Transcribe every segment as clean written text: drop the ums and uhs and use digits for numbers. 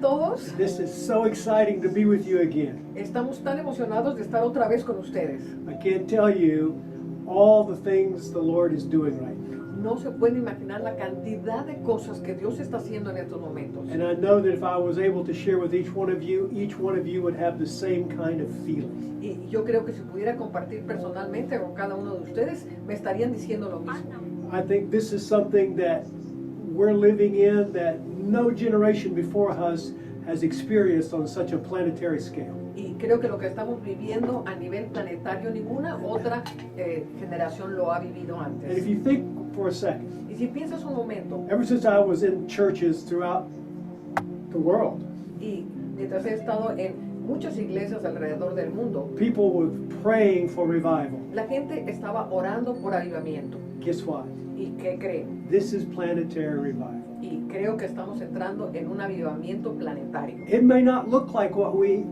a todos. This is so exciting to be with you again. Estamos tan emocionados de estar otra vez con ustedes. I can't tell you all the things the Lord is doing right now. No se puede imaginar la cantidad de cosas que Dios está haciendo en estos momentos. And I know that if I was able to share with each one of you would have the same kind of feeling. Y yo creo que si pudiera compartir personalmente con cada uno de ustedes, me estarían diciendo lo mismo. I think this is something that we're living in that no generation before us has experienced on such a planetary scale. Y creo que lo que estamos viviendo a nivel planetario, ninguna otra generación lo ha vivido And antes. if you think for a second, Y si piensas un momento, ever since I was in churches throughout the world, y mientras he estado en muchas iglesias alrededor del mundo, people were praying for revival. la gente estaba orando por avivamiento. Guess what? ¿Y qué creen? This is planetary revival. Y creo que estamos entrando en un avivamiento planetario. It may not look like what we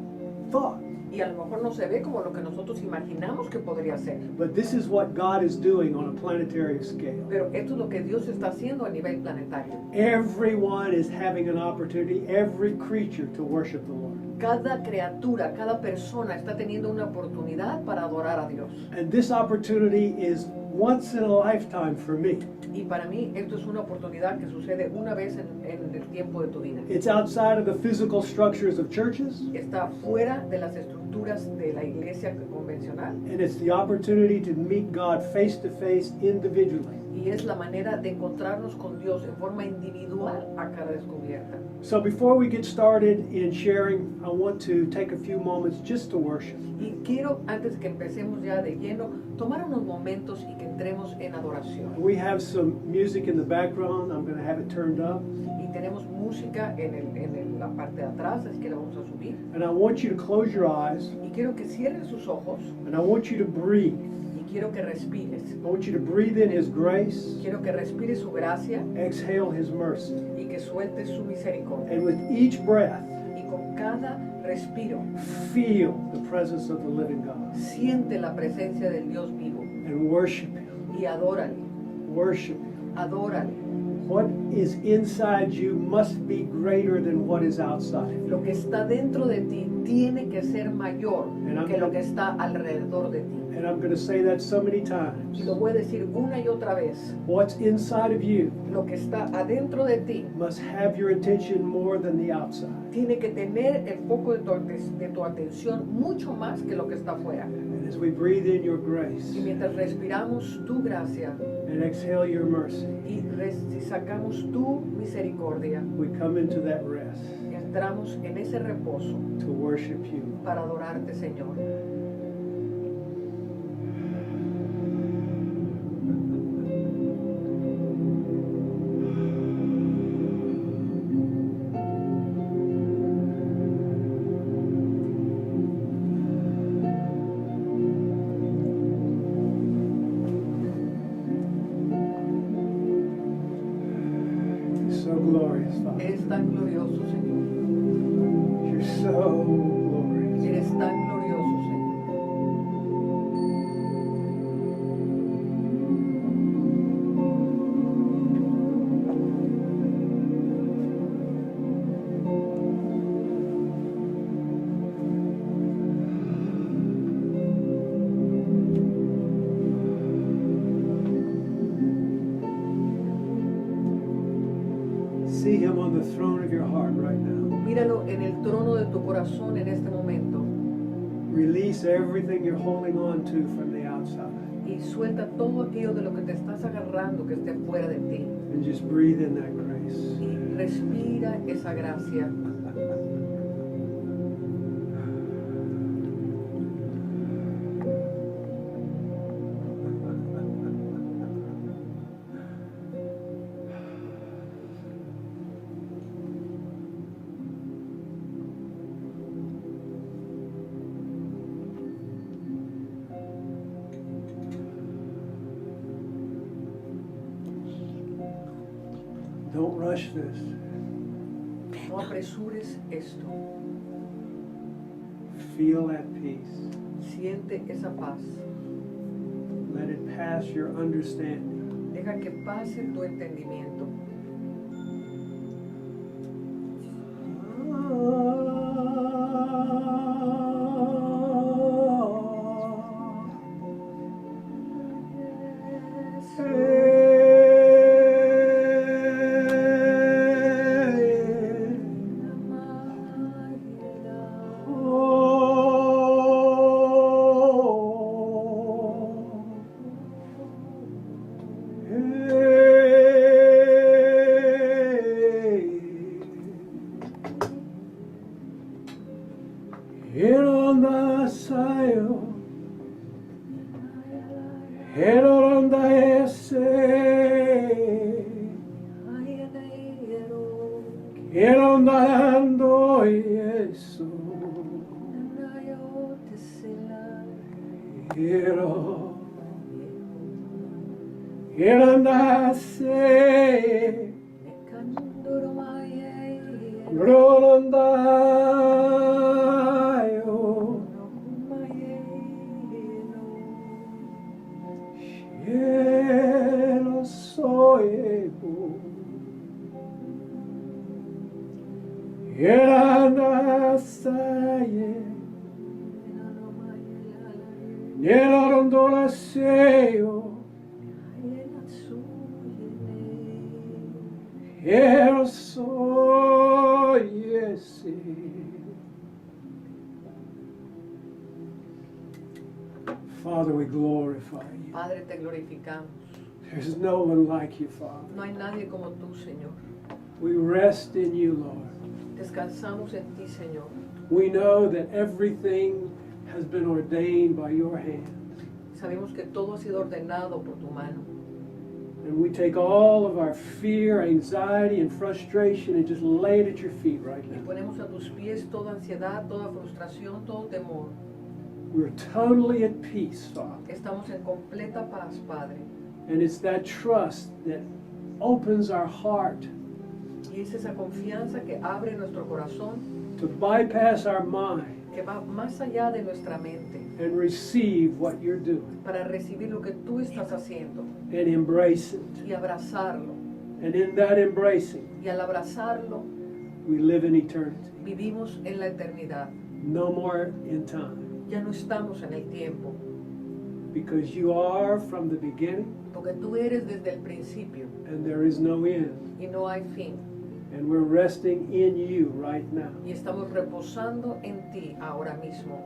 thought, Y a lo mejor no se ve como lo que nosotros imaginamos que podría ser. but this is what God is doing on a planetary scale. Pero esto es lo que Dios está haciendo a nivel planetario. Everyone is having an opportunity, every creature, to worship the Lord. Cada criatura, cada persona está teniendo una oportunidad para adorar a Dios. And this opportunity is once in a lifetime for me. Y para mí esto es una oportunidad que sucede una vez en el tiempo de tu vida. It's outside of the physical structures of churches, Está fuera de las estructuras de la iglesia convencional. and it's the opportunity to meet God face to face individually. Y es la manera de encontrarnos con Dios en forma individual a cara descubierta. So before we get started in sharing, I want to take a few moments just to worship. Y quiero, antes que empecemos ya de lleno, tomar unos momentos y que entremos en adoración. We have some music in the background. I'm going to have it turned up. Y tenemos música en la parte de atrás, así que la vamos a subir. And I want you to close your eyes, Y quiero que cierres sus ojos and I want you to breathe. y quiero que respires. I want you to breathe in His grace, Quiero que respires su gracia exhale His mercy. y que sueltes su misericordia. And with each breath, Y con cada respiro, feel the presence of the living God siente la presencia del Dios vivo and worship Him. y adórale, Worship Him. adórale. What is inside you must be greater than what is outside. Lo que está dentro de ti tiene que ser mayor que lo que está alrededor de ti. And I'm going to say that so many Y times. lo voy a decir una y otra vez. What's inside of you Lo que está adentro de ti must have your attention more than the outside. tiene que tener el foco de tu atención mucho más que lo que está afuera. And as we breathe in your grace Y mientras respiramos tu gracia and exhale your mercy, y sacamos tu misericordia, we come into that rest entramos en ese reposo to worship you. para adorarte, Señor. So glorious, Father. Eres tan glorioso, Señor. You're so glorious. Eres tan glorioso, Señor. See Him on the throne of your heart right now. Míralo en el trono de tu corazón en este momento Release everything you're holding on to from the outside y suelta todo aquello de lo que te estás agarrando que esté fuera de ti and just breathe in that grace. y respira esa gracia. Don't rush this. No apresures esto. Feel at peace. Siente esa paz. Let it pass your understanding. Deja que pase tu entendimiento. Eronda sayo, eronda ese, eronda dando eso, eronda se, Rondayo, cielo soy Yerandasaye, Nela rondola seyo, cielo soy ese. Father, we glorify you. Padre, te glorificamos. There's no one like you, Father. No hay nadie como tú, Señor. We rest in you, Lord. Descansamos en ti, Señor. We know that everything has been ordained by your hand. Sabemos que todo ha sido ordenado por tu mano. And we take all of our fear, anxiety, and frustration and just lay it at your feet right Y now. ponemos a tus pies toda ansiedad, toda frustración, todo temor. We're totally at peace, Father. Estamos en completa paz, Padre. And it's that trust that opens our heart Y es esa confianza que abre nuestro corazón, to bypass our mind que va más allá de nuestra mente, and receive what you're doing para recibir lo que tú estás haciendo and embrace it. y abrazarlo. And in that embracing, Y al abrazarlo, we live in eternity. vivimos en la eternidad. No more in time. Ya no estamos en el tiempo, Because you are from the beginning porque tú eres desde el principio and there is no end. y no hay fin. And we're resting in you right now. Y estamos reposando en ti ahora mismo.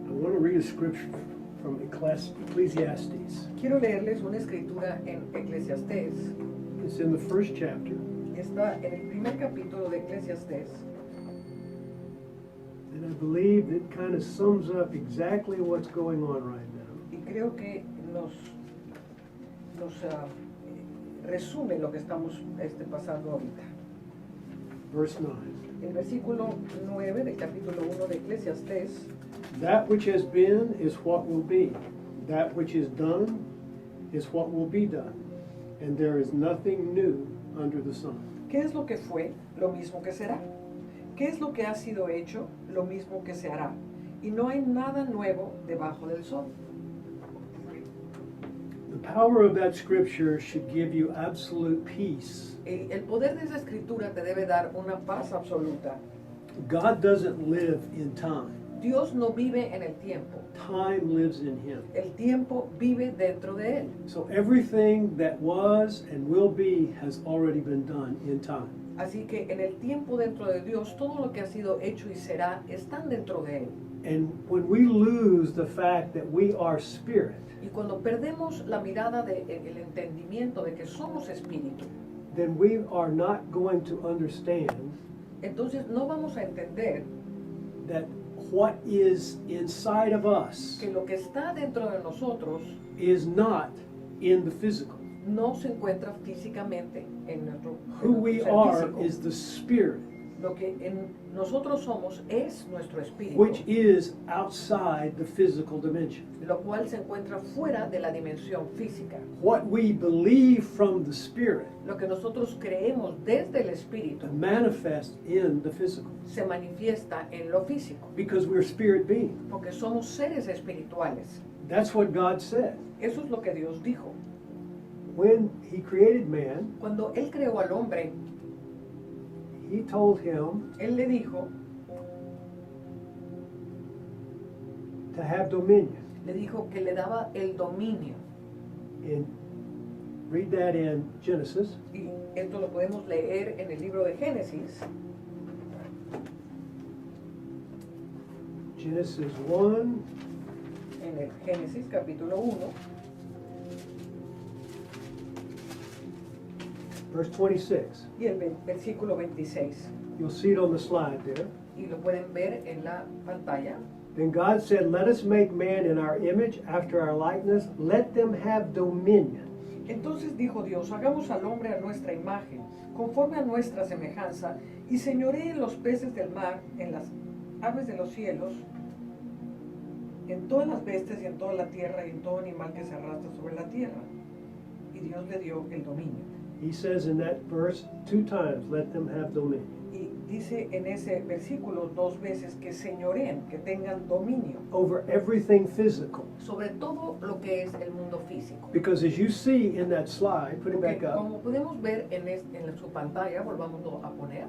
I want to read a scripture from Ecclesiastes. Quiero leerles una escritura en Eclesiastés. It's in the first chapter. Está en el primer capítulo de Eclesiastés. And I believe it kind of sums up exactly what's going on right now. Y creo que nos resume lo que estamos pasando ahorita. Verse 9. El versículo 9 del capítulo 1 de Eclesiastés. That which has been is what will be. That which is done is what will be done. And there is nothing new under the sun. ¿Qué es lo que fue? Lo mismo que será. ¿Qué es lo que ha sido hecho? Lo mismo que se hará. Y no hay nada nuevo debajo del sol. The power of that scripture should give you absolute peace. El poder de esa escritura te debe dar una paz absoluta. God doesn't live in time. Dios no vive en el tiempo. Time lives in him. El tiempo vive dentro de él. So everything that was and will be has already been done in time. Así que en el tiempo dentro de Dios, todo lo que ha sido hecho y será, están dentro de él. And when we lose the fact that we are spirit, Y cuando perdemos la mirada el entendimiento de que somos espíritu, then we are not going to understand entonces no vamos a entender that what is inside of us que lo que está dentro de nosotros is not in the physical. no se encuentra físicamente en nuestro Who we ser are físico. is the spirit Lo que en nosotros somos es nuestro espíritu, which is outside the physical dimension. lo cual se encuentra fuera de la dimensión física. What we believe from the Spirit Lo que nosotros creemos desde el espíritu manifests in the physical, se manifiesta en lo físico, because we're spirit beings. porque somos seres espirituales. That's what God said. Eso es lo que Dios dijo. When He created man, Cuando Él creó al hombre, He told him Él le dijo to have dominion. que le daba el dominio. And read that in Genesis. Y esto lo podemos leer en el libro de Génesis, Genesis 1, en el Génesis capítulo 1, verse 26. y el versículo 26. You'll see it on the slide there. Y lo pueden ver en la pantalla. Then God said, "Let us make man in our image, after our likeness. Let them have dominion." Entonces dijo Dios, hagamos al hombre a nuestra imagen, conforme a nuestra semejanza, y señoree en los peces del mar, en las aves de los cielos, en todas las bestias y en toda la tierra y en todo animal que se arrastra sobre la tierra. Y Dios le dio el dominio. He says in that verse 2 times, "Let them have dominion." Y dice en ese versículo 2 veces que señoreen, que tengan dominio Over everything physical. sobre todo lo que es el mundo físico. Because as you see in that slide, put it Porque back up. como podemos ver en su pantalla, volvámoslo a poner,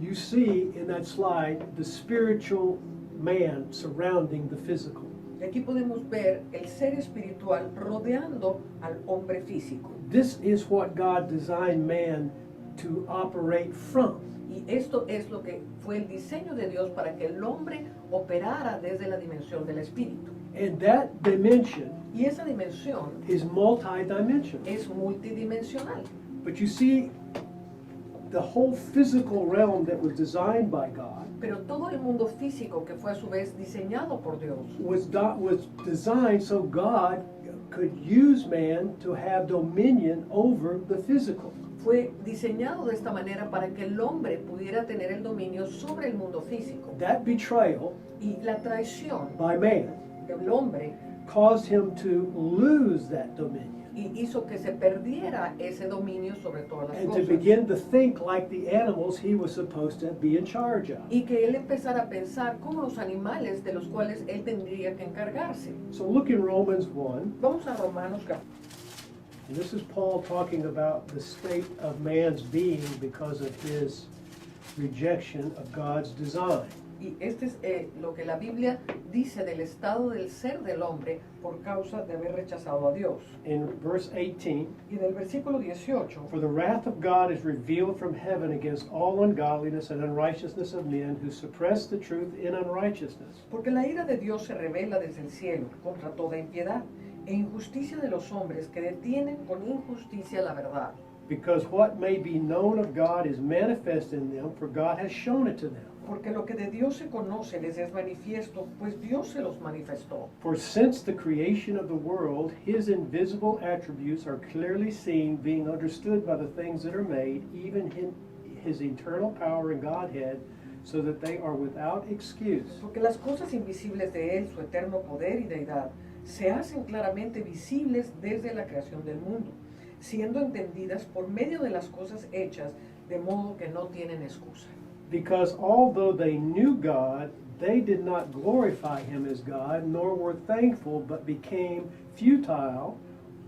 You see in that slide the spiritual man surrounding the physical. y aquí podemos ver el ser espiritual rodeando al hombre físico. This is what God designed man to operate from. Y esto es lo que fue el diseño de Dios para que el hombre operara desde la dimensión del espíritu. And that dimension Y esa dimensión is multidimensional. es multidimensional. But you see, the whole physical realm that was designed by God Pero todo el mundo físico que fue a su vez diseñado por Dios was designed so God could use man to have dominion over the physical. fue diseñado de esta manera para que el hombre pudiera tener el dominio sobre el mundo físico. That betrayal Y la traición by man del hombre caused him to lose that dominion y hizo que se perdiera ese dominio sobre todas las and to cosas. begin to think like the animals he was supposed to be in charge of. Y que él empezara a pensar como los animales de los cuales él tendría que encargarse. So look in Romans 1, Vamos a Romanos and this is Paul talking about the state of man's being because of his rejection of God's design. Y este es lo que la Biblia dice del estado del ser del hombre por causa de haber rechazado a Dios. In verse 18, Y del versículo 18, "For the wrath of God is revealed from heaven against all ungodliness and unrighteousness of men who suppress the truth in unrighteousness." porque la ira de Dios se revela desde el cielo contra toda impiedad e injusticia de los hombres que detienen con injusticia la verdad. Because what may be known of God is manifest in them, for God has shown it to them. Porque lo que de Dios se conoce les es manifiesto, pues Dios se los manifestó. For since the creation of the world, his invisible attributes are clearly seen, being understood by the things that are made, even his eternal power and Godhead, so that they are without excuse. Porque las cosas invisibles de Él, su eterno poder y deidad, se hacen claramente visibles desde la creación del mundo, siendo entendidas por medio de las cosas hechas, de modo que no tienen excusa. Because although they knew God, they did not glorify him as God, nor were thankful, but became futile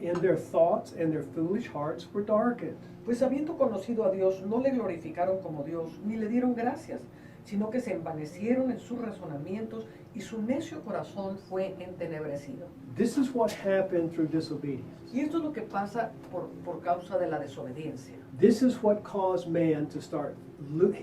in their thoughts, and their foolish hearts were darkened. Pues habiendo conocido a Dios, no le glorificaron como Dios, ni le dieron gracias, sino que se envanecieron en sus razonamientos, y su necio corazón fue entenebrecido. This is what happened through disobedience. Y esto es lo que pasa por causa de la desobediencia. This is what caused man to start.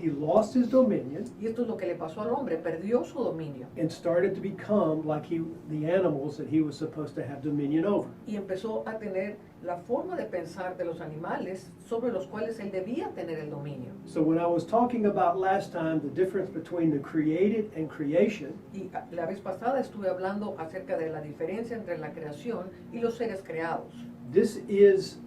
He lost his dominion Y esto es lo que le pasó al hombre, perdió su dominio and started to become like the animals that he was supposed to have dominion over. y empezó a tener la forma de pensar de los animales sobre los cuales él debía tener el dominio. So when I was talking about last time the difference between the created and creation, Y la vez pasada estuve hablando acerca de la diferencia entre la creación y los seres creados. this is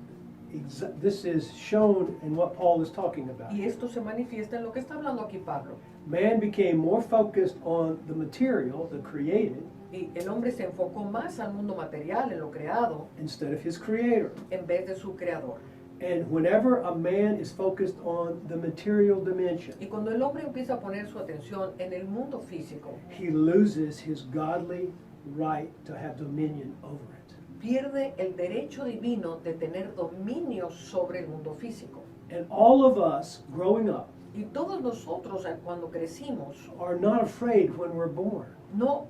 this is shown in what Paul is talking about. Y esto se manifiesta en lo que está hablando aquí Pablo. Man became more focused on the material, the created, Y el hombre se enfocó más al mundo material, en lo creado, instead of his creator. en vez de su creador. And whenever a man is focused on the material dimension, Y cuando el hombre empieza a poner su atención en el mundo físico, he loses his godly right to have dominion over it. pierde el derecho divino de tener dominio sobre el mundo físico. And all of us growing up Y todos nosotros cuando crecimos, are not afraid when we're born. no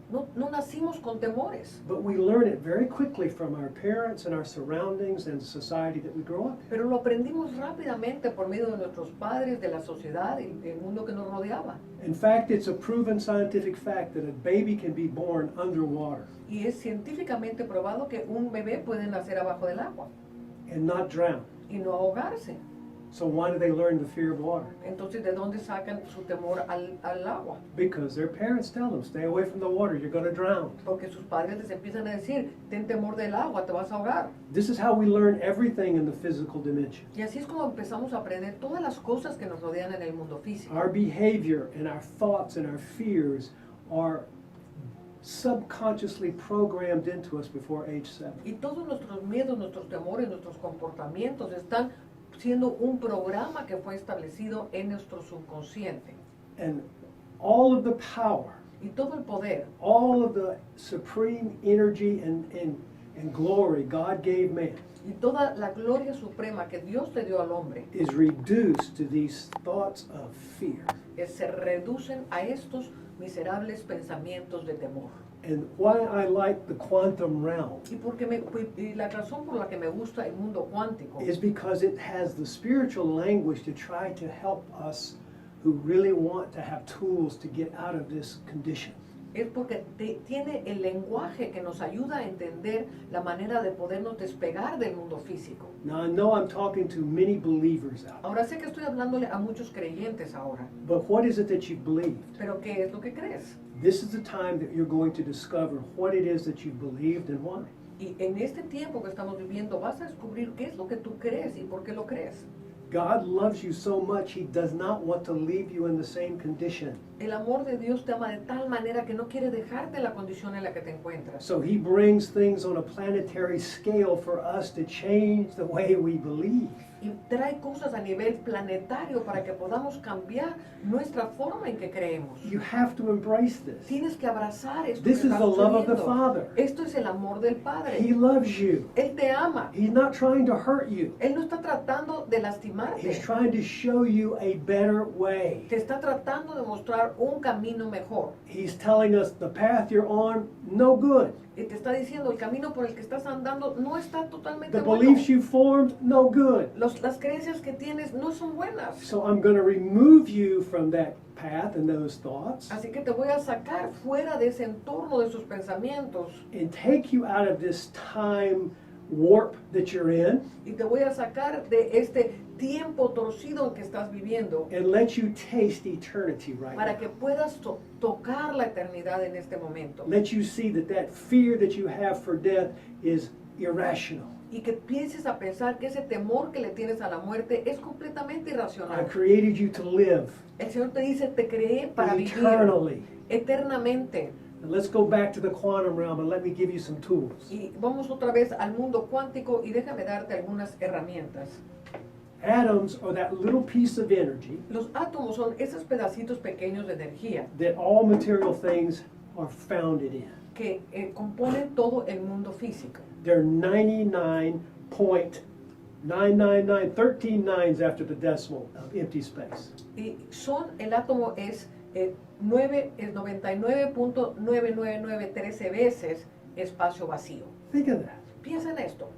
nacimos con temores, But we learn it very quickly from our parents and our surroundings and the society that we grow up in. pero lo aprendimos rápidamente por medio de nuestros padres, de la sociedad y del mundo que nos rodeaba. In fact, it's a proven scientific fact that a baby can be born underwater Y es científicamente probado que un bebé puede nacer abajo del agua and not drown. y no ahogarse. So why do they learn the fear of water? Entonces, ¿de dónde sacan su temor al agua? Because their parents tell them, stay away from the water, you're going to drown. Porque sus padres les empiezan a decir, ten temor del agua, te vas a ahogar. This is how we learn everything in the physical dimension. Y así es como empezamos a aprender todas las cosas que nos rodean en el mundo físico. Our behavior and our thoughts and our fears are subconsciously programmed into us before age 7. Y todos nuestros miedos, nuestros temores, nuestros comportamientos están siendo un programa que fue establecido en nuestro subconsciente. And all of the power, Y todo el poder, all of the supreme energy and glory God gave man y toda la gloria suprema que Dios le dio al hombre, is reduced to these thoughts of fear. se reducen a estos miserables pensamientos de temor. And why I like the quantum realm Y la razón por la que me gusta el mundo cuántico is because it has the spiritual language to try to help us who really want to have tools to get out of this condition. es porque tiene el lenguaje que nos ayuda a entender la manera de podernos despegar del mundo físico. Now I know I'm talking to many believers out there, Ahora sé que estoy hablándole a muchos creyentes ahora, but what is it that you've believed? pero ¿qué es lo que crees? This is the time that you're going to discover what it is that you've believed and why. Y en este tiempo que estamos viviendo vas a descubrir qué es lo que tú crees y por qué lo crees. God loves you so much, He does not want to leave you in the same condition. El amor de Dios te ama de tal manera que no quiere dejarte en la condición en la que te encuentras. So He brings things on a planetary scale for us to change the way we believe. Y trae cosas a nivel planetario para que podamos cambiar nuestra forma en que creemos. You have to embrace this. Tienes que abrazar esto This que is está the love of the sucediendo. Father. Esto es el amor del Padre. He loves you. Él te ama. He's not trying to hurt you. Él no está tratando de He's lastimarte. trying to show you a better way. Te está tratando de mostrar un camino mejor. He's telling us the path you're on, no good. Y te está diciendo, el camino por el que estás andando no está totalmente The bueno. beliefs you formed, no good. Las creencias que tienes no son buenas. So I'm going to remove you from that path and those thoughts Así que te voy a sacar fuera de ese entorno de sus pensamientos and take you out of this time warp that you're in y te voy a sacar de este tiempo torcido en que estás viviendo and let you taste eternity right para now. que puedas tocar la eternidad en este momento Let you see that that fear that you have for death is irrational. y que pienses a pensar que ese temor que le tienes a la muerte es completamente I irracional. created you to live El Señor te dice, te creé para vivir eternally. eternamente. And let's go back to the quantum realm and let me give you some tools. Y vamos otra vez al mundo cuántico y déjame darte algunas herramientas. Atoms are that little piece of energy Los átomos son esos pedacitos pequeños de energía that all material things are founded in. que componen todo el mundo físico. They're 99.999, 13 nines after the decimal of empty space. Y el átomo es 99.99913 veces espacio vacío. Think of that. Piensa en esto.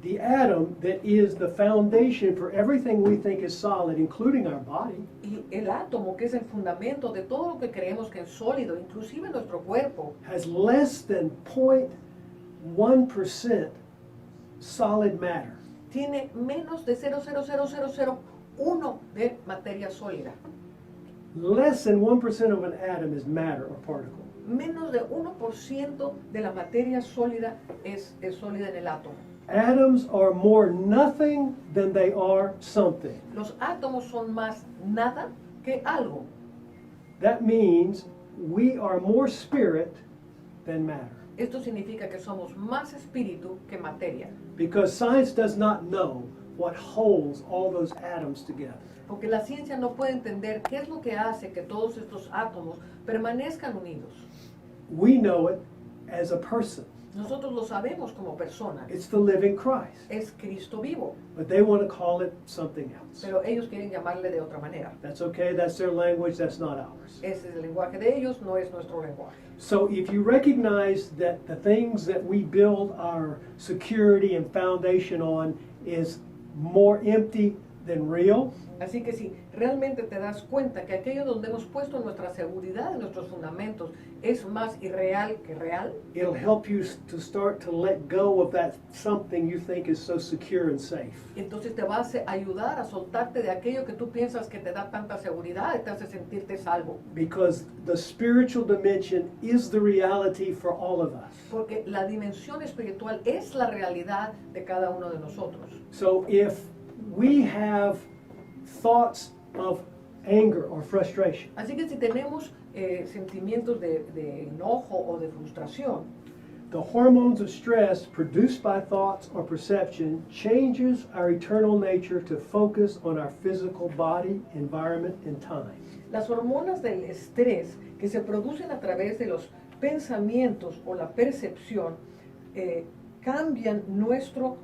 The atom that is the foundation for everything we think is solid, including our body, Y el átomo, que es el fundamento de todo lo que creemos que es sólido, inclusive nuestro cuerpo, has less than 0.1% solid matter. tiene menos de 0,00001 de materia sólida. Less than 1% of an atom is matter or particle. Menos de 1% de la materia sólida es sólida en el átomo. Atoms are more nothing than they are something. Los átomos son más nada que algo. That means we are more spirit than matter. Esto significa que somos más espíritu que materia. Because science does not know what holds all those atoms together. Porque la ciencia no puede entender qué es lo que hace que todos estos átomos permanezcan unidos. We know it as a person. Nosotros lo sabemos como persona. It's the living Christ. Es Cristo vivo. But they want to call it something else. Pero ellos quieren llamarle de otra manera. That's okay, that's their language, that's not ours. Ese es el lenguaje de ellos, no es nuestro lenguaje. So if you recognize that the things that we build our security and foundation on is more empty than real, Así que si realmente te das cuenta que aquello donde hemos puesto nuestra seguridad y nuestros fundamentos es más irreal que real, it'll help you to start to let go of that something you think is so secure and safe. entonces te va a ayudar a soltarte de aquello que tú piensas que te da tanta seguridad y te hace sentirte salvo. Because the spiritual dimension is the reality for all of us. Porque la dimensión espiritual es la realidad de cada uno de nosotros. So if we have thoughts of anger or frustration, Así que si tenemos sentimientos de enojo o de frustración, the hormones of stress produced by thoughts or perception changes our eternal nature to focus on our physical body, environment, and time. las hormonas del estrés que se producen a través de los pensamientos o la percepción cambian nuestro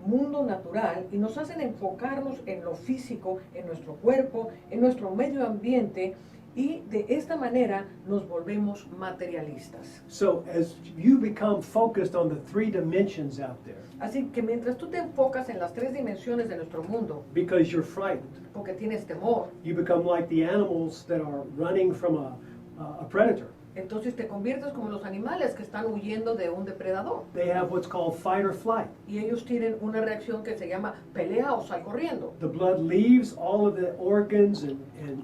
mundo natural y nos hacen enfocarnos en lo físico, en nuestro cuerpo, en nuestro medio ambiente, y de esta manera nos volvemos materialistas. So as you become focused on the three dimensions out there, Así que mientras tú te enfocas en las tres dimensiones de nuestro mundo, because you're frightened, porque tienes temor, you become like the animals that are running from a predator. entonces te conviertes como los animales que están huyendo de un depredador. They have what's called fight or flight. Y ellos tienen una reacción que se llama pelea o sal corriendo. The blood leaves all of the organs and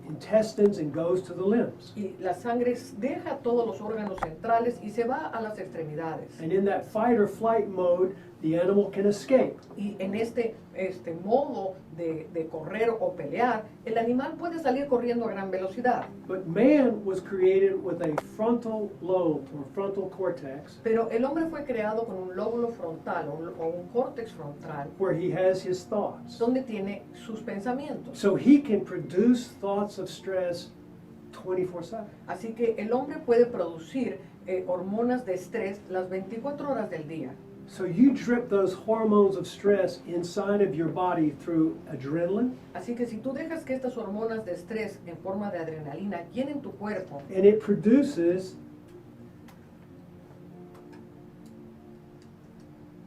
intestines and goes to the limbs. Y la sangre deja todos los órganos centrales y se va a las extremidades. And in that fight or flight mode, the animal can escape. Y en este modo de correr o pelear, el animal puede salir corriendo a gran velocidad. But man was created with a frontal lobe or frontal cortex Pero el hombre fue creado con un lóbulo frontal o un córtex frontal where he has his thoughts. donde tiene sus pensamientos. So he can produce thoughts of stress 24/7. Así que el hombre puede producir hormonas de estrés las 24 horas del día. So you drip those hormones of stress inside of your body through adrenaline, Así que si tú dejas que estas hormonas de estrés en forma de adrenalina llenen tu cuerpo, and it produces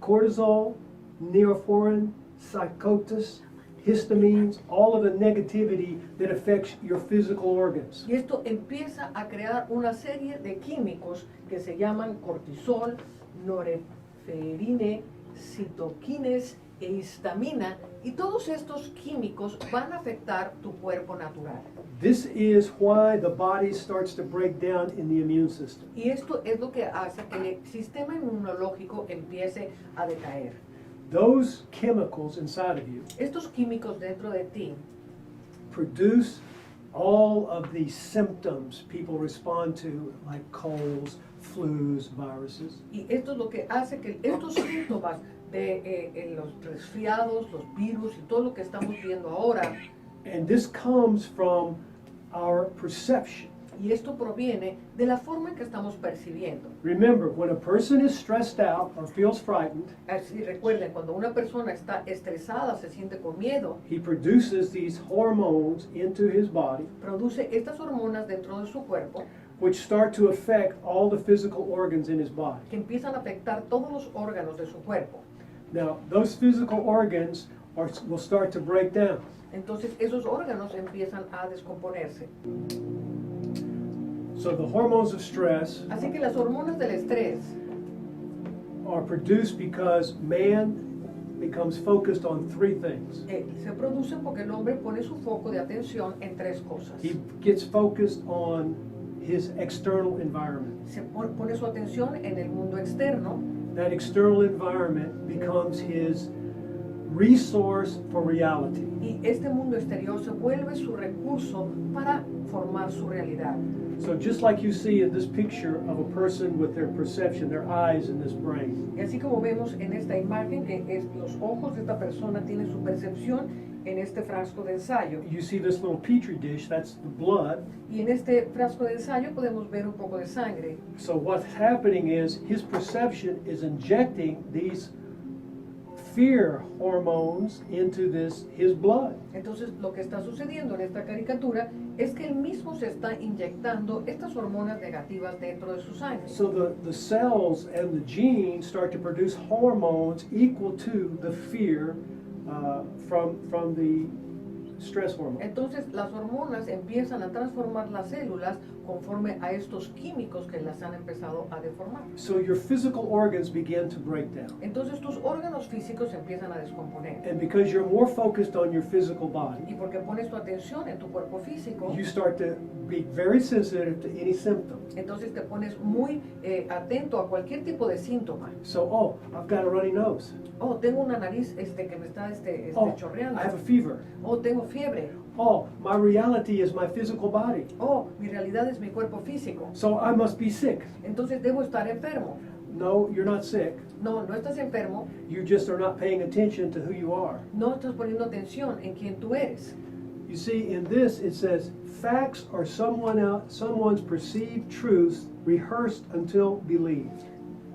cortisol, norepinephrine, psychosis, histamines, all of the negativity that affects your physical organs. y esto empieza a crear una serie de químicos que se llaman cortisol, norepinefrina, citoquines e histamina, y todos estos químicos van a afectar tu cuerpo natural. This is why the body starts to break down in the immune system. Y esto es lo que hace que el sistema inmunológico empiece a decaer. Those chemicals inside of you Estos químicos dentro de ti produce all of the symptoms people respond to, like colds, flus, viruses. Y esto es lo que hace que estos síntomas de los resfriados, los virus y todo lo que estamos viendo ahora, And this comes from our perception. y esto proviene de la forma en que estamos percibiendo. Remember, when a person is stressed out or feels frightened, Así recuerden, cuando una persona está estresada, se siente con miedo, he produces these hormones into his body, produce estas hormonas dentro de su cuerpo which start to affect all the physical organs in his body. que empiezan a afectar todos los órganos de su cuerpo. Now, those physical organs will start to break down. Entonces esos órganos empiezan a descomponerse. So the hormones of stress Así que las hormonas del estrés are produced because man becomes focused on three things. Se producen porque el hombre pone su foco de atención en tres cosas. He gets focused on his external environment. Se pone su atención en el mundo externo, that external environment becomes his resource for reality. Y este mundo exterior se vuelve su recurso para formar su realidad. So just like you see in this picture of a person with their perception, their eyes and this brain, Y así como vemos en esta imagen que los ojos de esta persona tienen su percepción en este frasco de ensayo. you see this little petri dish, that's the blood. Y en este frasco de ensayo podemos ver un poco de sangre. So what's happening is his perception is injecting these fear hormones into his blood. Entonces lo que está sucediendo en esta caricatura es que él mismo se está inyectando estas hormonas negativas dentro de su sangre. So the cells and the genes start to produce hormones equal to the fear from the stress hormone. Entonces las hormonas empiezan a transformar las células conforme a estos químicos que las han empezado a deformar. So your physical organs begin to break down. Entonces tus órganos físicos se empiezan a descomponer. And because you're more focused on your physical body, Y porque pones tu atención en tu cuerpo físico, you start to be very sensitive to any symptom. entonces te pones muy atento a cualquier tipo de síntoma. So, oh, I've got a runny nose. Oh, tengo una nariz que me está Oh, chorreando. I have a fever. Oh, tengo fiebre. Oh, my reality is my physical body. Oh, mi realidad es mi cuerpo físico. So I must be sick. Entonces debo estar enfermo. No, you're not sick. No, no estás enfermo. You just are not paying attention to who you are. No estás poniendo atención en quién tú eres. You see, in this it says, facts are someone's perceived truths rehearsed until believed.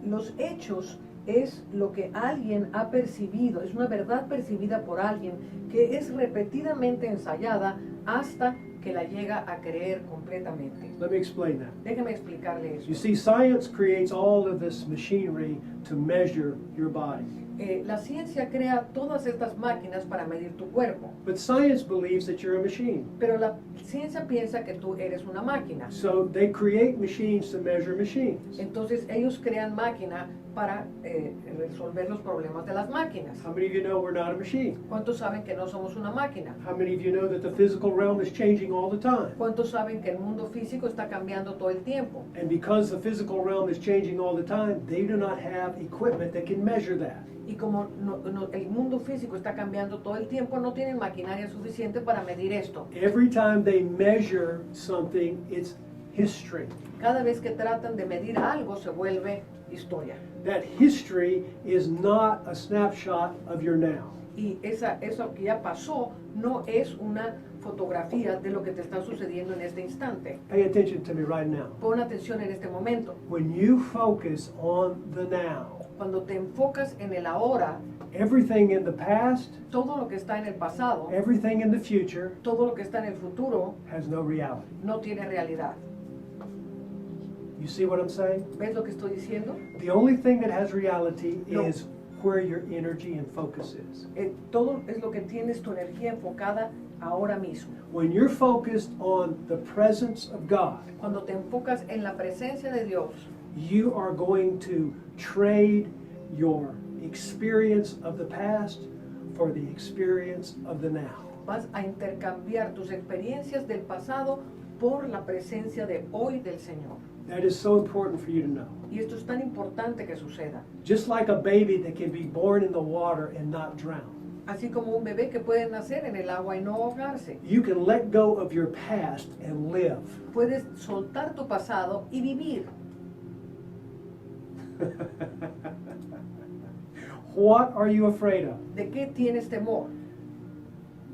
Los hechos es lo que alguien ha percibido, es una verdad percibida por alguien que es repetidamente ensayada hasta que la llega a creer completamente. Let me explain that. Déjeme explicarle eso. You see, science creates all of this machinery to measure your body. La ciencia crea todas estas máquinas para medir tu cuerpo, But science believes that you're a machine. pero la ciencia piensa que tú eres una máquina. So they create machines to measure machines. Entonces ellos crean máquina para resolver los problemas de las máquinas. How many of you know we're not a machine? ¿Cuántos saben que no somos una máquina? How many of you know that the physical realm is changing all the time? ¿Cuántos saben que el mundo físico está cambiando todo el tiempo? And because the physical realm is changing all the time, they do not have equipment that can measure that. Y como el mundo físico está cambiando todo el tiempo, no tienen maquinaria suficiente para medir esto. Every time they measure something, it's history. Cada vez que tratan de medir algo, se vuelve historia. That history is not a snapshot of your now. Y eso que ya pasó no es una fotografía de lo que te está sucediendo en este instante. Pay attention to me right now. Pon atención en este momento. When you focus on the now, Cuando te enfocas en el ahora, everything in the past, todo lo que está en el pasado, everything in the future todo lo que está en el futuro, has no reality. no tiene realidad. You see what I'm saying? ¿Ves lo que estoy diciendo? The only thing that has reality No. is where your energy and focus is. Todo es lo que tienes tu energía enfocada ahora mismo. When you're focused on the presence of God, Cuando te enfocas en la presencia de Dios, you are going to trade your experience of the past for the experience of the now. vas a intercambiar tus experiencias del pasado por la presencia de hoy del Señor. That is so important for you to know. Y esto es tan importante que suceda. Just like a baby that can be born in the water and not drown. Así como un bebé que puede nacer en el agua y no ahogarse. You can let go of your past and live. Puedes soltar tu pasado y vivir. What are you afraid of? ¿De qué tienes temor?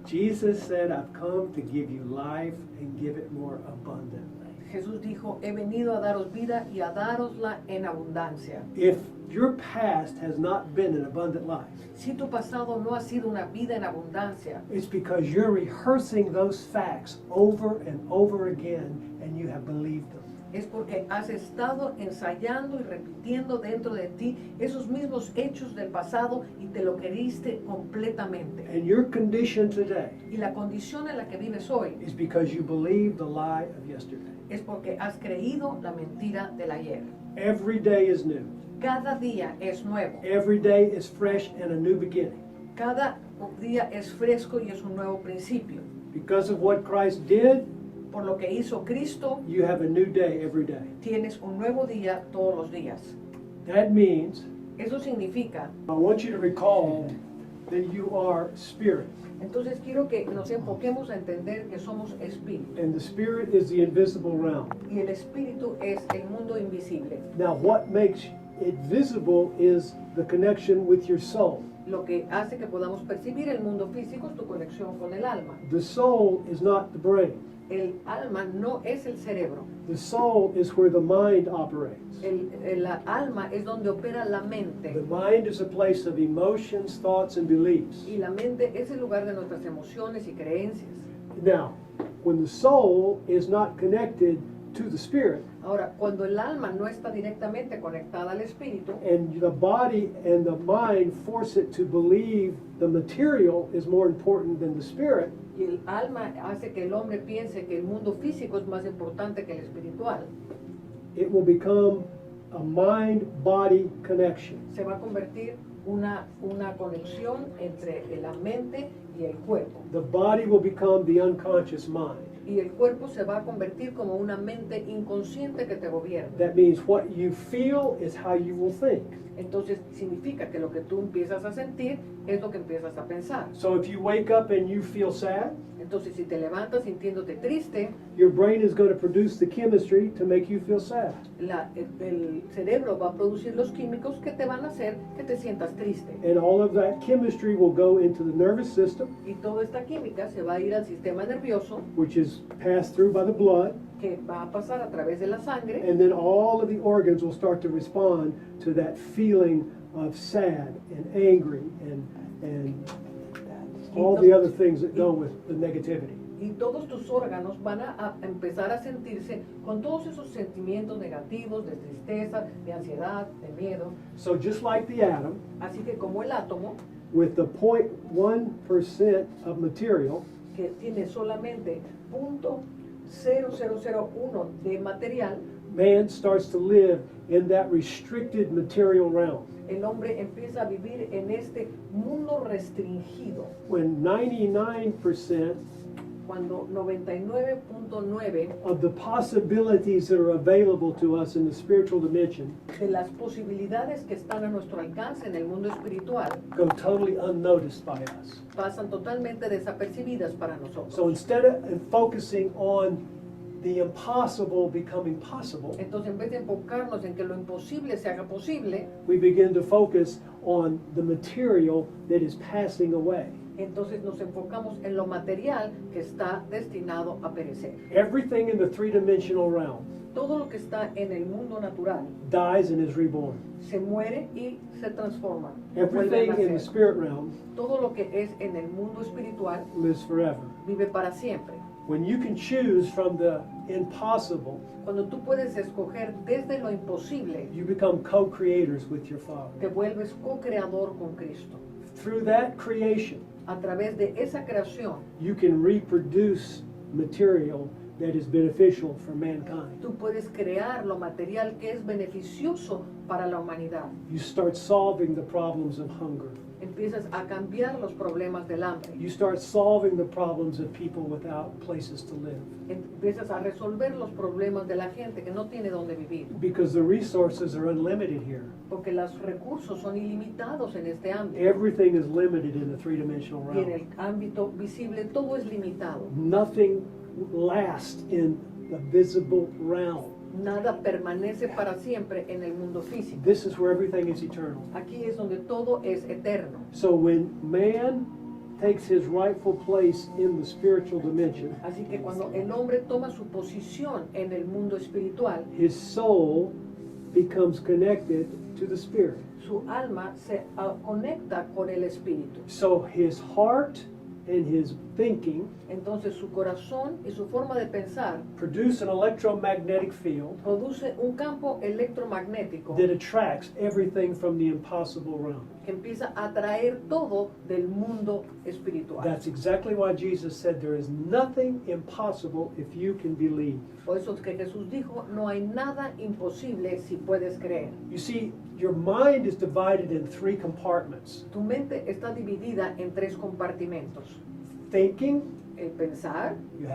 Jesus said, I've come to give you life and give it more abundantly. Jesús dijo, he venido a daros vida y a darosla en abundancia. If your past has not been an abundant life, Si tu pasado no ha sido una vida en abundancia, it's because you're rehearsing those facts over and over again and you have believed them. es porque has estado ensayando y repitiendo dentro de ti esos mismos hechos del pasado y te lo creíste completamente. And your condition today Y la condición en la que vives hoy is because you believed the lie of yesterday. es porque has creído la mentira del ayer. Every day is new. Cada día es nuevo. Every day is fresh and a new beginning. Cada día es fresco y es un nuevo principio. Because of what Christ did, Por lo que hizo Cristo, you have a new day every day. tienes un nuevo día todos los días. That means Eso significa, I want you to recall that you are spirit. entonces quiero que nos enfoquemos a entender que somos espíritu. And the spirit is the invisible realm. Y el espíritu es el mundo invisible. Now, what makes it visible is the connection with your soul. Lo que hace que podamos percibir el mundo físico es tu conexión con el alma. The soul is not the brain. El alma no es el cerebro. The soul is where the mind operates. La alma es donde opera la The mente. mind is a place of emotions, thoughts, and beliefs. Y la mente es el lugar de nuestras emociones y creencias. Now, when the soul is not connected to the spirit, Ahora, cuando el alma no está directamente conectada al espíritu, and the body and the mind force it to believe the material is more important than the spirit, y el alma hace que el hombre piense que el mundo físico es más importante que el espiritual, it will become a mind-body connection. se va a convertir una conexión entre la mente y el cuerpo. The body will become the unconscious mind. Y el cuerpo se va a convertir como una mente inconsciente que te gobierna. That means what you feel is how you will think. Entonces significa que lo que tú empiezas a sentir es lo que empiezas a pensar. So if you wake up and you feel sad, Entonces si te levantas sintiéndote triste, your brain is going to produce the chemistry to make you feel sad. el cerebro va a producir los químicos que te van a hacer que te sientas triste. And all of that chemistry will go into the nervous system, Y toda esta química se va a ir al sistema nervioso, which is passed through by the blood, que va a pasar a través de la sangre, and then all of the organs will start to respond to that feeling of sad and angry and all the other things that go with the negativity. y todos tus órganos van a empezar a sentirse con todos esos sentimientos negativos, de tristeza, de ansiedad, de miedo. So just like the atom, Así que como el átomo, with the 0.1% of material, que tiene solamente 0.0001 de material, man starts to live in that restricted material realm. el hombre empieza a vivir en este mundo restringido, When 99% cuando 99.9 of the possibilities that are available to us in the spiritual dimension de las posibilidades que están a nuestro alcance en el mundo espiritual go totally unnoticed by us. pasan totalmente desapercibidas para So nosotros. instead of focusing on the impossible becoming possible, Entonces, en vez de enfocarnos en que lo imposible se haga posible, we begin to focus on the material that is passing away. entonces nos enfocamos en lo material que está destinado a perecer. Everything in the three-dimensional realm Todo lo que está en el mundo natural dies and is reborn. se muere y se transforma. vuelve a Everything in the nacer. spirit realm Todo lo que es en el mundo espiritual lives forever. vive para siempre. When you can choose from the impossible, Cuando tú puedes escoger desde lo imposible, you become co-creators with your Father. te vuelves co-creador con Cristo. Through that creation, A través de esa creación, you can reproduce material that is beneficial for mankind. tú puedes crear lo material que es beneficioso para la humanidad. You start solving the problems of hunger. Empiezas a cambiar los problemas del hambre. You start solving the problems of people without places to live. Empiezas a resolver los problemas de la gente que no tiene dónde vivir. Because the resources are unlimited here. Porque los recursos son ilimitados en este ámbito. Everything is limited in the three-dimensional Y en realm. el ámbito visible todo es limitado. Nothing lasts in the visible realm. Nada permanece para siempre en el mundo físico. This is where everything is eternal. Aquí es donde todo es eterno. So when man takes his rightful place in the spiritual dimension, Así que cuando el hombre toma su posición en el mundo espiritual, his soul becomes connected to the spirit. su alma se conecta con el espíritu. So his heart and his thinking Entonces su corazón y su forma de pensar produce an electromagnetic field produce un campo electromagnético that attracts everything from the impossible realm. que empieza a atraer todo del mundo espiritual. That's exactly why Jesus said there is nothing impossible if you can believe. Por eso es que Jesús dijo, no hay nada imposible si puedes creer. You see, your mind is divided in three compartments. Tu mente está dividida en tres compartimentos. Thinking, El pensar, you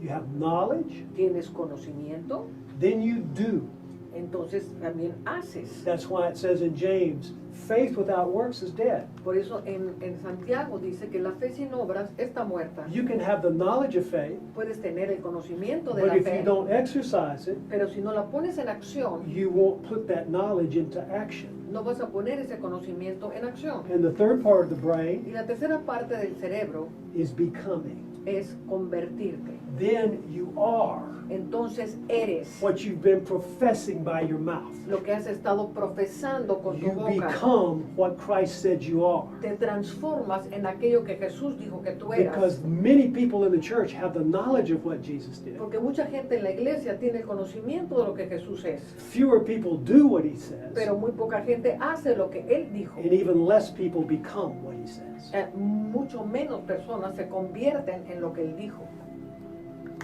have knowledge, tienes conocimiento, then you do. entonces también haces. That's why it says in James, faith without works is dead. Por eso en Santiago dice que la fe sin obras está muerta. You can have the knowledge of faith, Puedes tener el conocimiento de but la if you fe, don't exercise it, pero si no la pones en acción, you won't put that knowledge into action. no vas a poner ese conocimiento en acción. And the third part of the brain Y la tercera parte del cerebro is becoming. es convertirte. Then you are Entonces eres what you've been professing by your mouth. lo que has estado profesando con tu You boca. become what Christ said you are. Te transformas en aquello que Jesús dijo que tú eras. Because many people in the church have the knowledge of what Jesus did. Porque mucha gente en la iglesia tiene el conocimiento de lo que Jesús es. Fewer people do what he says, Pero muy poca gente hace lo que Él dijo. and even less people become what he says. Mucho menos personas se convierten en lo que Él dijo.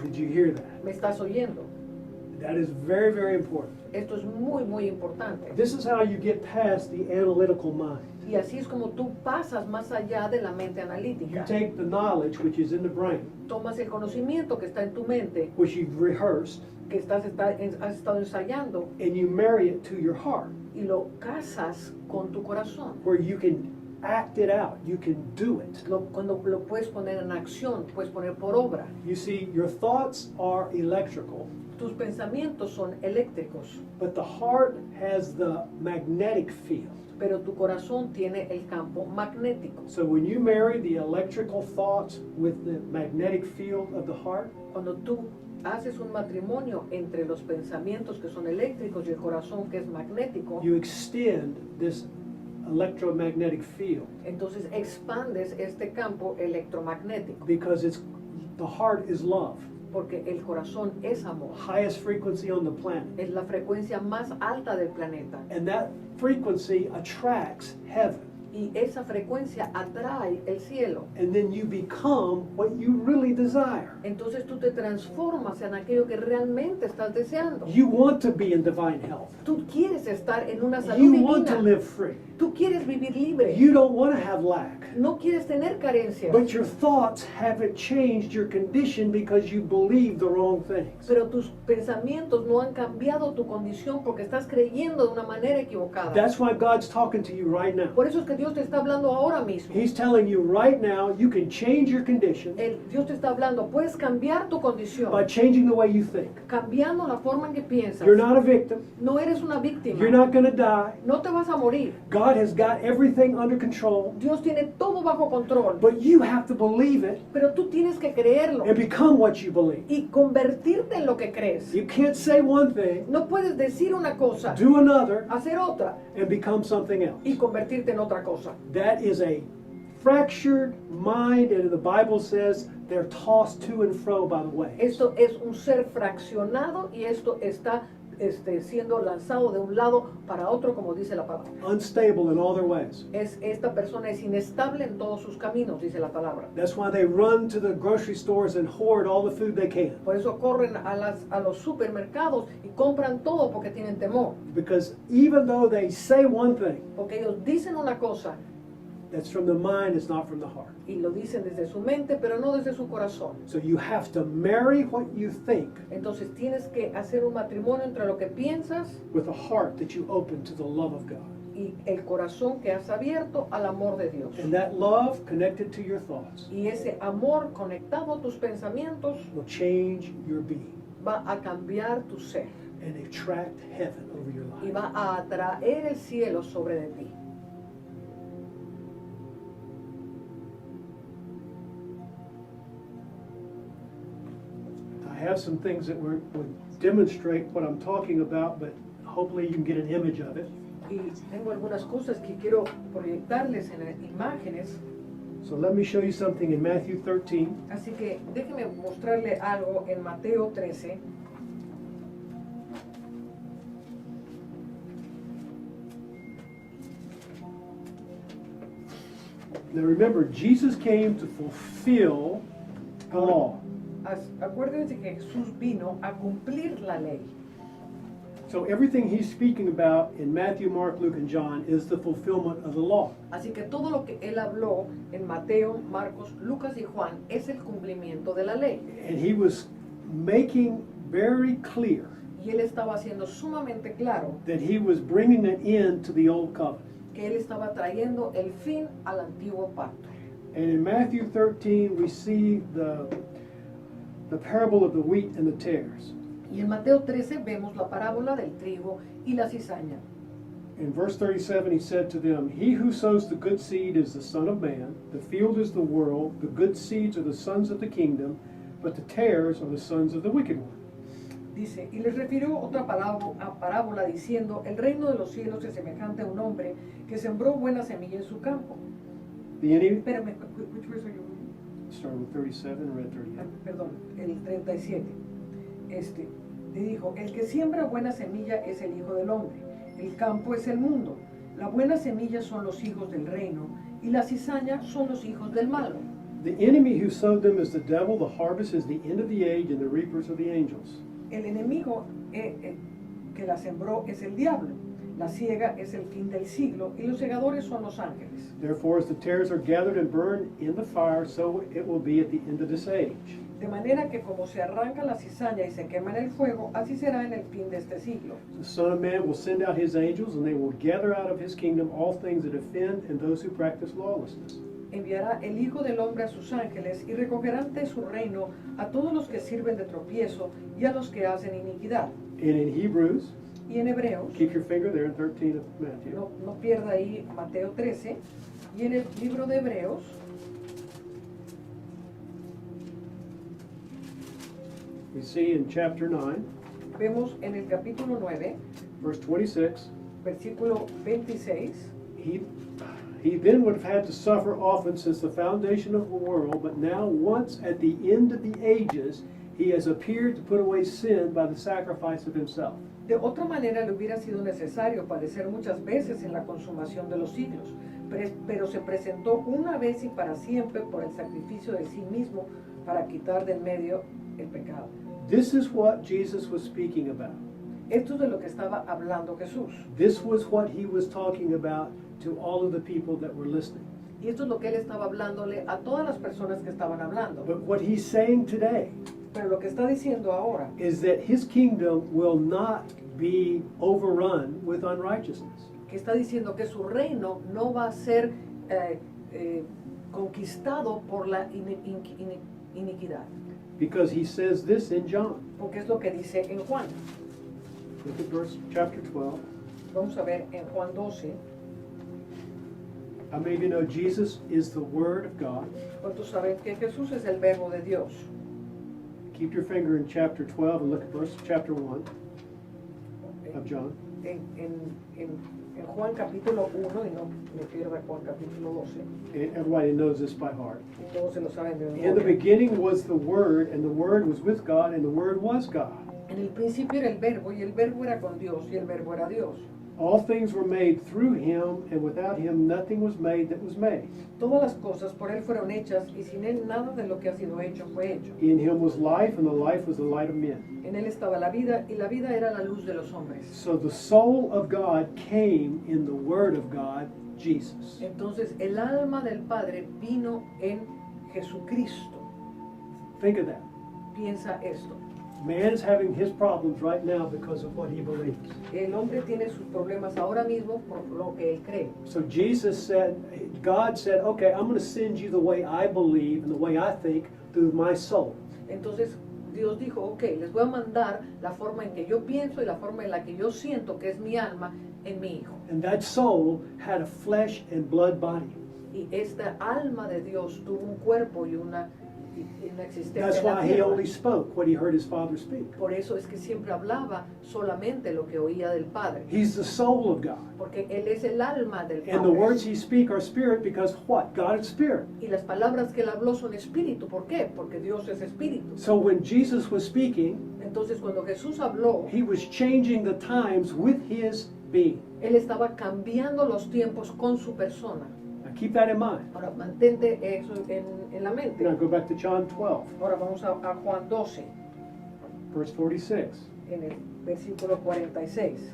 Did you hear that? ¿Me estás oyendo? That is very, very important. Esto es muy, muy importante. This is how you get past the analytical mind. Y así es como tú pasas más allá de la mente You analítica. take the knowledge which is in the brain, Tomas el conocimiento que está en tu mente, which you've rehearsed, que has estado ensayando, and you marry it to your heart, y lo casas con tu corazón. where you can act it out, you can do it. Cuando lo puedes poner en acción, puedes poner por obra. You see, your thoughts are electrical, Tus pensamientos son eléctricos, but the heart has the magnetic field. pero tu corazón tiene el campo magnético. So when you marry the electrical thoughts with the magnetic field of the heart, Cuando tú haces un matrimonio entre los pensamientos que son eléctricos y el corazón que es magnético, you extend this electromagnetic field, entonces expandes este campo electromagnético, because the heart is love, porque el corazón es amor. highest frequency on the planet. Es la frecuencia más alta del planeta. And that frequency attracts heaven. Y esa frecuencia atrae el cielo. And then you become what you really desire. Entonces tú te transformas en aquello que realmente estás deseando. You want to be in divine health. Tú quieres estar en una salud You want to divina. live free. Tú quieres vivir libre. You don't want to have lack. No quieres tener carencias. But your thoughts haven't changed your condition because you believe the wrong things. Pero tus pensamientos no han cambiado tu condición porque estás creyendo de una manera equivocada. That's why God's talking to you right now. Por eso es que Dios te está hablando ahora mismo. He's telling you right now you can change your condition Dios te está hablando. Puedes cambiar tu condición. by changing the way you think. Cambiando la forma en que piensas. You're not a victim. No eres una víctima. You're not going to die. No te vas a morir. God has got everything under control. Dios tiene todo bajo control. But you have to believe it Pero tú tienes que creerlo and become what you believe. y convertirte en lo que crees. You can't say one thing, No puedes decir una cosa, do another, hacer otra and become something else. y convertirte en otra cosa. That is a fractured mind, and the Bible says they're tossed to and fro by the waves. Esto es un ser fraccionado y esto está siendo lanzado de un lado para otro, como dice la palabra. Unstable in all their ways. Esta persona es inestable en todos sus caminos, dice la palabra. That's why they run to the grocery stores and hoard all the food they can. Por eso corren a los supermercados y compran todo porque tienen temor. Because even though they say one thing, Porque ellos dicen una cosa that's from the mind, it's not from the heart. y lo dicen desde su mente, pero no desde su corazón. So you have to marry what you think Entonces tienes que hacer un matrimonio entre lo que piensas with a heart that you open to the love of God. y el corazón que has abierto al amor de Dios. And that love connected to your thoughts Y ese amor conectado a tus pensamientos will change your being va a cambiar tu ser and attract heaven over your y life. va a atraer el cielo sobre de ti. I have some things that would demonstrate what I'm talking about, but hopefully you can get an image of it. Y tengo algunas cosas que quiero proyectarles en imágenes, So let me show you something in Matthew 13. así que déjenme mostrarle algo en Mateo 13. Now remember, Jesus came to fulfill the law. Acuérdense que Jesús vino a cumplir la ley. So everything he's speaking about in Matthew, Mark, Luke, and John is the fulfillment of the law. Así que todo lo que él habló en Mateo, Marcos, Lucas y Juan es el cumplimiento de la ley. And he was making very clear Y Y él estaba haciendo sumamente claro that he was bringing an end to the old covenant. que él estaba trayendo el fin al antiguo pacto. And in Matthew 13, we see the parable of the wheat and the tares. Y en Mateo 13 vemos la parábola del trigo y la cizaña. In verse 37, he said to them, "He who sows the good seed is the Son of Man. The field is the world. The good seeds are the sons of the kingdom, but the tares are the sons of the wicked one." Dice, y les refirió otra parábola diciendo, el reino de los cielos es semejante a un hombre que sembró buena semilla en su campo. The enemy, Espérame, which verse are you reading? starting with 37 and read 38. Perdón, el 37. Le dijo, el que siembra buena semilla es el Hijo del Hombre, el campo es el mundo, la buena semilla son los hijos del reino, y la cizaña son los hijos del malo. The enemy who sowed them is the devil, the harvest is the end of the age, and the reapers are the angels. El enemigo que la sembró es el diablo, la siega es el fin del siglo, y los segadores son los ángeles. Therefore, as the tares are gathered and burned in the fire, so it will be at the end of this age. De manera que como se arranca la cizaña y se quema en el fuego, así será en el fin de este siglo. The Son of Man will send out his angels, and they will gather out of his kingdom all things that offend and those who practice lawlessness. Enviará el Hijo del Hombre a sus ángeles y recogerán de su reino a todos los que sirven de tropiezo y a los que hacen iniquidad. And in Hebrews, Y en Hebreos, keep your finger there in 13 of Matthew. no pierda ahí Mateo 13, y en el libro de Hebreos, We see in chapter 9, vemos en el capítulo 9, verse 26, versículo 26, he then would have had to suffer often since the foundation of the world, but now once at the end of the ages, he has appeared to put away sin by the sacrifice of himself. De otra manera le hubiera sido necesario padecer muchas veces en la consumación de los siglos, pero se presentó una vez y para siempre por el sacrificio de sí mismo para quitar del medio el pecado. This is what Jesus was speaking about. Esto es de lo que estaba hablando Jesús. This was what he was talking about to all of the people that were listening. Y esto es lo que él estaba hablándole a todas las personas que estaban hablando. But what he's saying today Pero lo que está diciendo ahora is that his kingdom will not be overrun with unrighteousness. que está diciendo que su reino no va a ser conquistado por la iniquidad. Because he says this in John. Porque es lo que dice en Juan. Look at verse chapter 12. Vamos a ver en Juan 12. How many of you know Jesus is the Word of God? ¿Cuántos saben que Jesús es el verbo de Dios? Keep your finger in chapter 12 and look at verse chapter 1 of John. En Juan capítulo 1, y no me pierda Juan capítulo 12. Everybody knows this by heart. Y todos se lo saben de In the memoria. beginning was the Word, and the Word was with God, and the Word was God. En el principio era el verbo, y el verbo era con Dios, y el verbo era Dios. All things were made through him, and without him nothing was made that was made. Todas las cosas por él fueron hechas, y sin él nada de lo que ha sido hecho fue hecho. In him was life, and the life was the light of men. En él estaba la vida, y la vida era la luz de los hombres. So the soul of God came in the Word of God, Jesus. Entonces el alma del Padre vino en Jesucristo. Think of that. Piensa esto. Man is having his problems right now because of what he believes. El hombre tiene sus problemas ahora mismo por lo que él cree. So Jesus said, God said, okay, I'm going to send you the way I believe and the way I think through my soul. Entonces Dios dijo, ok, les voy a mandar la forma en que yo pienso y la forma en la que yo siento que es mi alma en mi hijo. And that soul had a flesh and blood body. Y esta alma de Dios tuvo un cuerpo y una existencia That's en la why he tierra. only spoke what he heard his father speak. Por eso es que siempre hablaba solamente lo que oía del Padre. He's the soul of God. Porque Él es el alma del And the Padre. words he speak are spirit because what? God is spirit. Y las palabras que Él habló son espíritu. ¿Por qué? Porque Dios es espíritu. So when Jesus was speaking, Entonces cuando Jesús habló, he was changing the times with his being. Él estaba cambiando los tiempos con su persona. Now keep that in mind. Ahora mantente eso en la mente. Now go back to John 12, Ahora vamos a Juan 12, verse 46. en el versículo 46.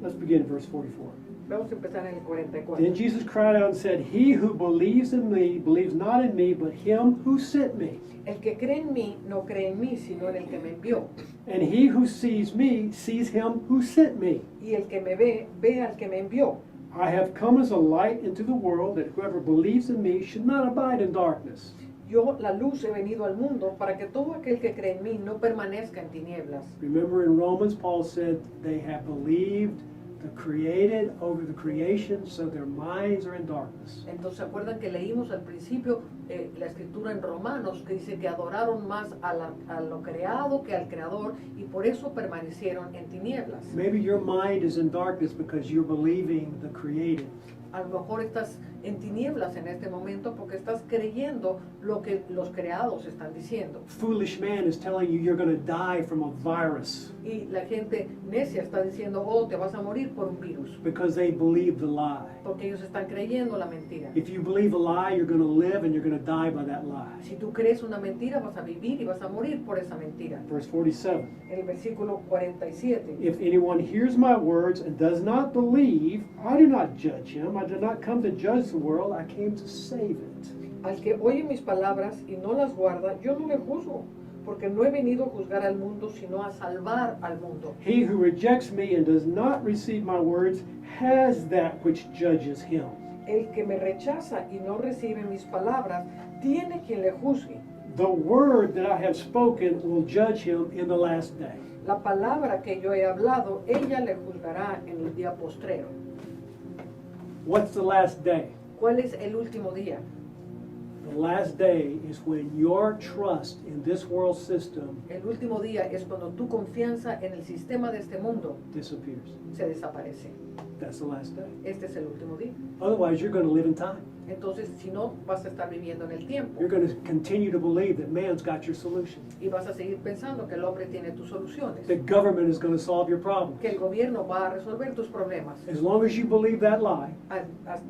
Let's begin at verse 44. Vamos a empezar en el 44. Then Jesus cried out and said, He who believes in me believes not in me, but him who sent me. El que cree en mí no cree en mí, sino en el que me envió. And he who sees me sees him who sent me. Y el que me ve, ve al que me envió. I have come as a light into the world, that whoever believes in me should not abide in darkness. Yo, la luz, he venido al mundo para que todo aquel que cree en mí no permanezca en tinieblas. Remember in Romans, Paul said they have believed the created over the creation, so their minds are in darkness. Entonces, ¿se acuerdan que leímos al principio la escritura en Romanos que dice que adoraron más a lo creado que al creador y por eso permanecieron en tinieblas? Maybe your mind is in darkness because you're believing the created. A lo mejor estás en tinieblas en este momento porque estás creyendo lo que los creados están diciendo. Foolish man is telling you you're going to die from a virus Y la gente necia está diciendo, oh, te vas a morir por un virus. because they believe the lie. Porque ellos están creyendo la mentira. If you believe a lie, you're going to live and you're going to die by that lie. Si tú crees una mentira, vas a vivir y vas a morir por esa mentira. Verse 47. En el versículo 47. If anyone hears my words and does not believe, I do not judge him. I did not come to judge the world. I came to save it. Al que oye mis palabras y no las guarda, yo no le juzgo, porque no he venido a juzgar al mundo, sino a salvar al mundo. He who rejects me and does not receive my words has that which judges him. El que me rechaza y no recibe mis palabras, tiene quien le juzgue. The word that I have spoken will judge him in the last day. La palabra que yo he hablado, ella le juzgará en el día postrero. What's the last day? ¿Cuál es el último día? The last day is when your trust in this world system El último día es cuando tu confianza en el sistema de este mundo disappears. se desaparece. That's the last day. Este es el último día. Otherwise, you're going to live in time. Entonces, si no, vas a estar viviendo en el tiempo. You're going to continue to believe that man's got your solution. Y vas a seguir pensando que el hombre tiene tus soluciones. The government is going to solve your problems. Que el gobierno va a resolver tus problemas. As long as you believe that lie,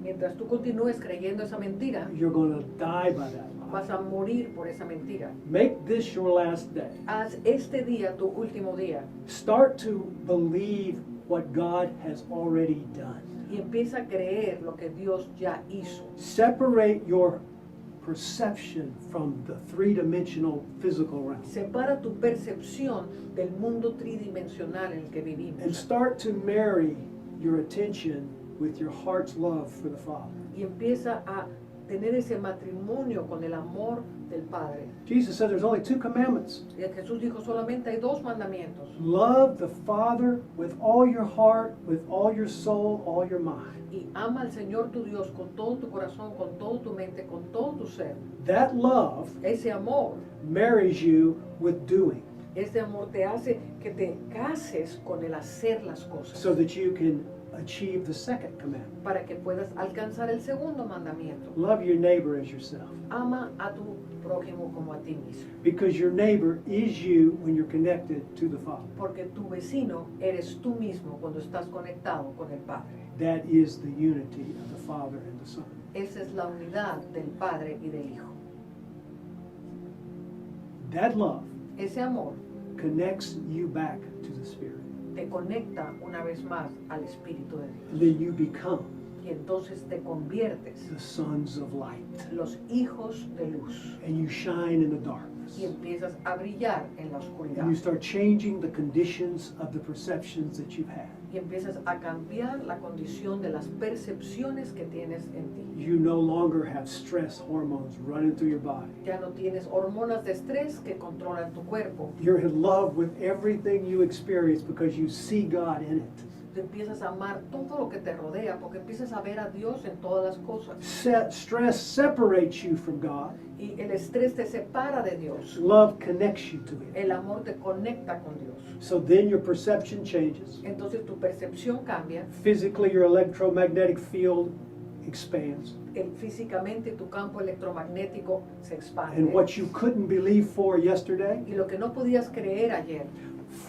Mientras tú continúes creyendo esa mentira, you're going to die by that lie. vas a morir por esa mentira. Make this your last day. Haz este día tu último día Start to believe what God has already done. y empieza a creer lo que Dios ya hizo. Separate your perception from the three-dimensional physical realm. Separa tu percepción del mundo tridimensional en el que And vivimos start to marry your attention with your heart's love for the Father. y empieza a tener ese matrimonio con el amor del Padre. Jesus said there's only two commandments. Y Jesús dijo solamente hay dos mandamientos. Love the Father with all your heart, with all your soul, all your mind. Y ama al Señor tu Dios con todo tu corazón, con toda tu mente, con todo tu ser. That love Ese amor, marries you with doing ese amor te hace que te cases con el hacer las cosas so that you can achieve the second commandment. para que puedas alcanzar el segundo mandamiento. Love your neighbor as yourself. Ama a tu prójimo como a ti mismo. Because your neighbor is you when you're connected to the Father. Porque tu vecino eres tú mismo cuando estás conectado con el Padre. That is the unity of the Father and the Son. Esa es la unidad del Padre y del Hijo. That love Ese amor connects you back to the Spirit. te conecta una vez más al Espíritu de Dios. And then you become Y entonces te conviertes the sons of light. los hijos de luz. And you shine in the darkness. Y empiezas a brillar en la oscuridad. And you start changing the conditions of the perceptions that you've had. Y empiezas a cambiar la condición de las percepciones que tienes en ti. You no longer have stress hormones running through your body. Ya no tienes hormonas de estrés que controlan tu cuerpo. You're in love with everything you experience because you see God in it. Tú empiezas a amar todo lo que te rodea porque empiezas a ver a Dios en todas las cosas. Stress separates you from God. Y el estrés te separa de Dios. Love connects you to Him. El amor te conecta con Dios. So then your perception changes. Entonces tu percepción cambia. Physically, your electromagnetic field expands. Físicamente tu campo electromagnético se expande. And what you couldn't believe for yesterday Y lo que no podías creer ayer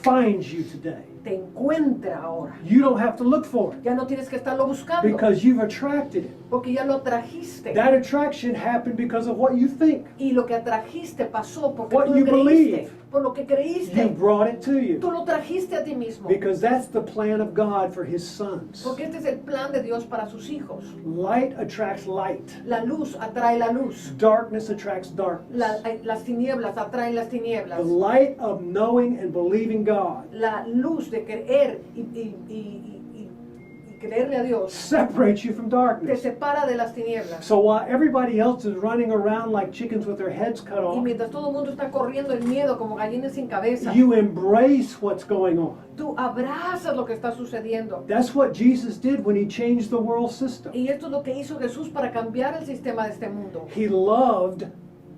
finds you today. te encuentra ahora. You don't have to look for it Ya no tienes que estarlo buscando because you've attracted it. porque ya lo trajiste. That attraction happened because of what you think. Y lo que atrajiste pasó porque What tú lo you creíste. believe. Por lo que You creíste. brought it to Tú you lo trajiste a ti mismo. because that's the plan of God for His sons. Porque este es el plan de Dios para sus hijos. Light attracts light. La luz atrae la luz. Darkness attracts darkness. Las tinieblas atraen las The tinieblas. light of knowing and believing God La luz de creer y creerle a Dios separates you from te darkness. separa de las tinieblas. So while everybody else is running around like chickens with their heads cut Y off, mientras todo el mundo está corriendo en miedo como gallinas sin cabeza, you embrace what's going on. tú abrazas lo que está sucediendo. That's what Jesus did when He changed the world system. Y esto es lo que hizo Jesús para cambiar el sistema de este mundo. He loved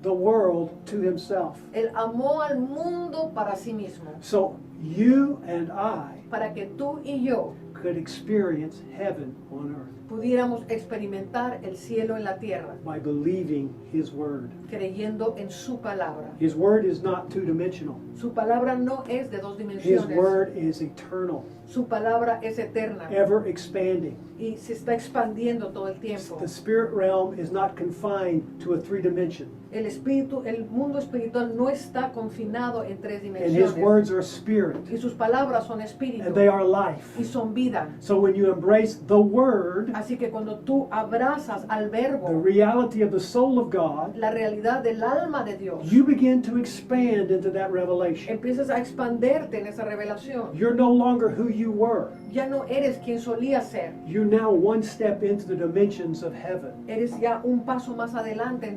the world to Himself. Él amó al mundo para sí mismo, So you and I para que tú y yo could experience heaven on earth pudiéramos experimentar el cielo en la tierra, by believing His word. creyendo en su palabra. His word is not two-dimensional. Su palabra no es de dos His dimensiones. word is eternal, Su palabra es eterna ever expanding. y se está expandiendo todo el tiempo. The spirit realm is not confined to a three dimension. El mundo espiritual no está confinado en tres And His dimensiones. words are spirit, Y sus palabras son espíritu and they are life. y son vida. So when you embrace the word, Así que cuando tú abrazas al the verbo, reality of the soul of God, la realidad del alma de Dios, you begin to expand into that revelation. empiezas a expanderte en esa revelación. You're no longer who you were. Ya no eres quien solía ser. You're now one step into the dimensions of heaven, Eres ya un paso más adelante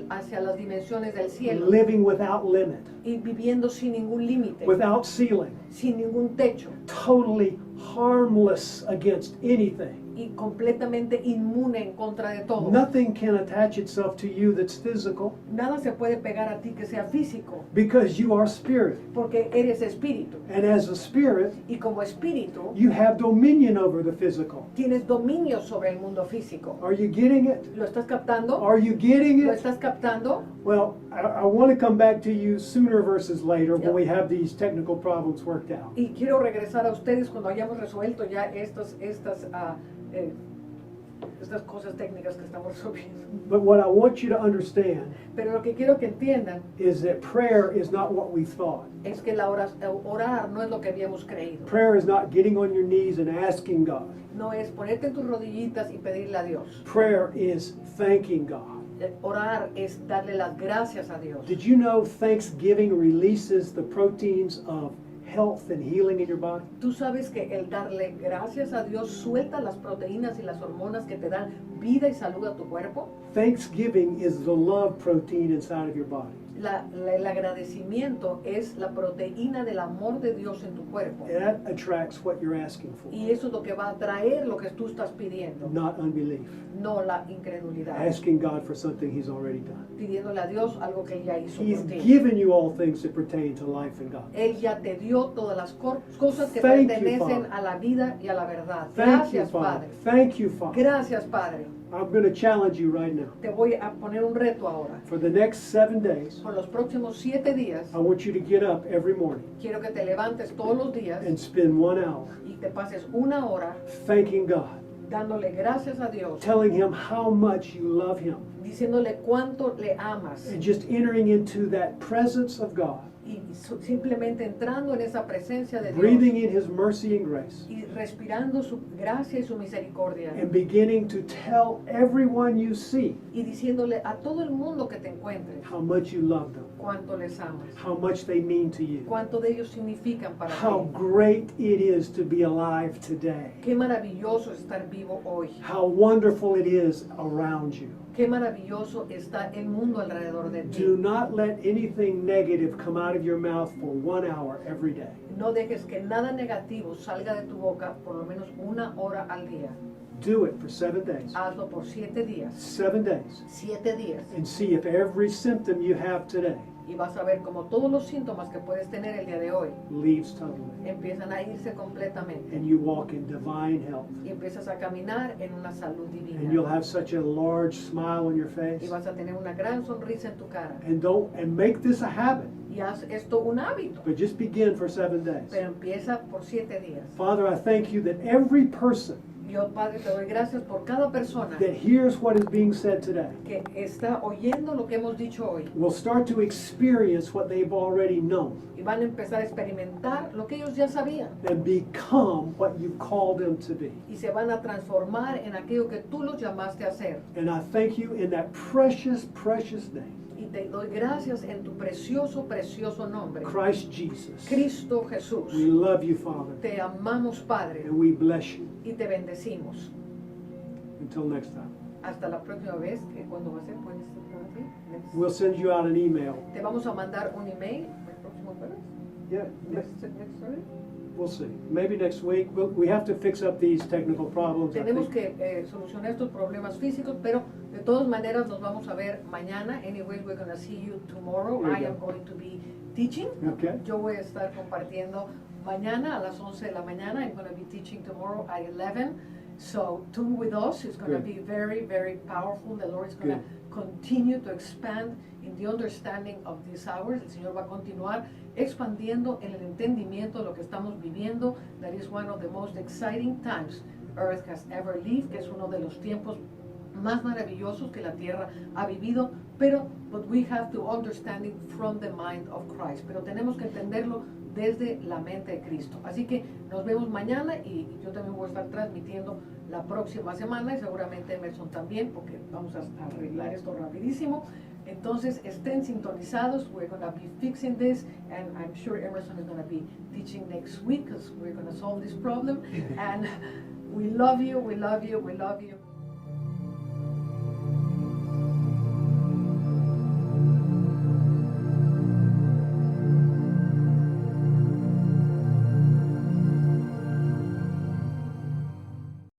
hacia las dimensiones del cielo living without limit, y viviendo sin ningún límite, without ceiling, sin ningún techo totally harmless against anything. y completamente inmune en contra de todo. Nothing can attach itself to you that's physical Nada se puede pegar a ti que sea físico, because you are spirit. porque eres espíritu. And as a spirit, Y como espíritu, you have dominion over the physical. tienes dominio sobre el mundo físico. Are you getting it? ¿Lo estás captando? Are you getting ¿Lo it? estás captando? Well, I want to come back to you sooner versus later when we have these technical problems worked out. Y quiero regresar a ustedes cuando hayamos resuelto ya estas cosas técnicas que estamos resolviendo. But what I want you to understand Pero lo que quiero que entiendan is that prayer is not what we thought. es que orar no es lo que habíamos creído. Prayer is not getting on your knees and asking God. No es ponerte en tus rodillitas y pedirle a Dios. Prayer is thanking God. Orar es darle las gracias a Dios. Did you know Thanksgiving releases the proteins of health and healing in your body? Tú sabes que el darle gracias a Dios suelta las proteínas y las hormonas que te dan vida y salud a tu cuerpo. Thanksgiving is the love protein inside of your body. El agradecimiento es la proteína del amor de Dios en tu cuerpo. That attracts what you're asking for, Y eso es lo que va a traer lo que tú estás pidiendo, not unbelief. no la incredulidad. Asking God for something He's already done. Pidiéndole a Dios algo que Él ya hizo He's por ti. given you all things that pertain to life and God. Él ya te dio todas las cosas que Thank you, pertenecen Father. a la vida y a la verdad. Thank you, Gracias, Father. Padre. Thank you, Father. Gracias, Padre. I'm going to challenge you right now. Te voy a poner un reto ahora. For the next 7 days, Por los próximos 7 días, I want you to get up every morning quiero que te levantes todos los días and spend 1 hour y te pases 1 hora thanking God, dándole gracias a Dios, telling Him how much you love Him, diciéndole cuánto le amas and just entering into that presence of God, y simplemente entrando en esa presencia de Dios breathing in His mercy and grace, y respirando su gracia y su misericordia and beginning to tell everyone you see y diciéndole a todo el mundo que te encuentre how much you love them, cuánto les amas, how much they mean to you, cuánto de ellos significan para how ti. great it is to be alive today, Qué maravilloso estar vivo hoy. how wonderful it is around you. Qué maravilloso está el mundo alrededor de ti. Do not let anything negative come out of your mouth for 1 hour every day. No dejes que nada negativo salga de tu boca por lo menos 1 hora al día. Do it for 7 days. Hazlo por 7 días. 7 days. 7 días. And see if every symptom you have today Y vas a ver como todos los síntomas que puedes tener el día de hoy leaves totally. empiezan a irse completamente. And you walk in divine health. Y empiezas a caminar en una salud And divina. you'll have such a large smile on your Y face. vas a tener una gran sonrisa en tu cara. And make this a habit. Y y haz esto un hábito. But just begin for 7 days. Pero empieza por 7 días. Father, I thank you that every person Yo, Padre, te doy gracias por cada persona that hears what is being said today que está oyendo lo que hemos dicho hoy will start to experience what they've already known y van a empezar a experimentar lo que ellos ya sabían and become what you've called them to be. y se van a transformar en aquello que tú los llamaste a hacer. And I thank you in that precious, precious name, Y te doy gracias en tu precioso, precioso nombre, Christ Jesus. Cristo Jesús. We love you, Father, Te amamos, Padre, and we bless you. y te bendecimos. Until next time. Hasta la próxima vez, que cuando va a ser, ¿puedes decir? We'll send you out an email. Te vamos a mandar un email el próximo jueves. Yeah, Next Sunday. we'll see. Maybe next week. We have to fix up these technical problems. I Tenemos think. que solucionar estos problemas físicos, pero de todas maneras nos vamos a ver mañana. Anyways, we're going to see you tomorrow. There you I am go. going to be teaching. Okay. Yo voy a estar compartiendo mañana a las 11 de la mañana. I'm going to be teaching tomorrow at 11. So tune with us. It's going to Good. be very, very powerful. The Lord is going to continue to expand in the understanding of these hours. El Señor va a continuar expandiendo en el entendimiento de lo que estamos viviendo. That is one of the most exciting times Earth has ever lived, que es uno de los tiempos más maravillosos que la tierra ha vivido, but we have to understand it from the mind of Christ. Pero tenemos que entenderlo desde la mente de Cristo. Así que nos vemos mañana y yo también voy a estar transmitiendo la próxima semana y seguramente Emerson también, porque vamos a arreglar esto rapidísimo. Entonces estén sintonizados. We're going to be fixing this, and I'm sure Emerson is going to be teaching next week because we're going to solve this problem. And we love you, we love you, we love you.